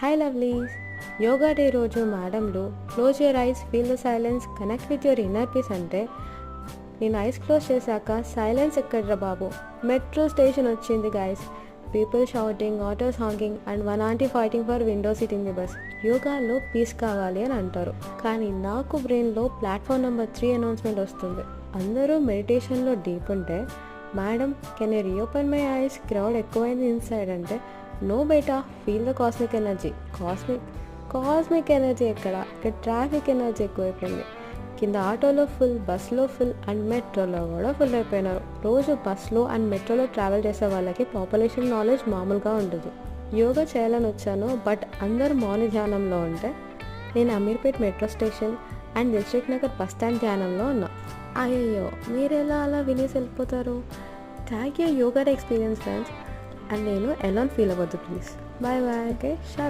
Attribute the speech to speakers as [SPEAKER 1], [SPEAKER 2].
[SPEAKER 1] Hi lovelies! Yoga day రోజు మేడంలు close your eyes, feel the silence, connect with your inner peace అంటే నేను eyes close చేశాక silence ఎక్కడ్రా బాబు, మెట్రో స్టేషన్ వచ్చింది guys. People shouting, autos honking and one aunty fighting for window seat in the bus. యోగాలో peace కావాలి అని అంటారు, కానీ నాకు బ్రెయిన్లో ప్లాట్ఫామ్ నెంబర్ 3 అనౌన్స్మెంట్ వస్తుంది. అందరూ మెడిటేషన్లో డీప్ ఉంటే madam can you reopen my eyes, crowd ఎక్కువైంది ఇన్సైడ్ అంటే నో బేటా, feel the cosmic energy. Cosmic energy ఇక్కడ ట్రాఫిక్ ఎనర్జీ ఎక్కువైపోయింది. కింద ఆటోలో ఫుల్, బస్లో ఫుల్ అండ్ మెట్రోలో కూడా ఫుల్ అయిపోయినారు. రోజు బస్లో అండ్ మెట్రోలో ట్రావెల్ చేసే వాళ్ళకి పాపులేషన్ నాలెడ్జ్ మామూలుగా ఉండదు. యోగా చేయాలని వచ్చాను, బట్ అందరూ మౌన ధ్యానంలో ఉంటే నేను Ameerpet metro station and Dilsukh Nagar bus stand ధ్యానంలో ఉన్నా. అయ్యో, మీరు ఎలా అలా వినేసి వెళ్ళిపోతారు? Tag your yoga experience friends. And నేను ఎలాన్ ఫీల్ అవ్వద్దు please. Bye bye. Okay, shallow.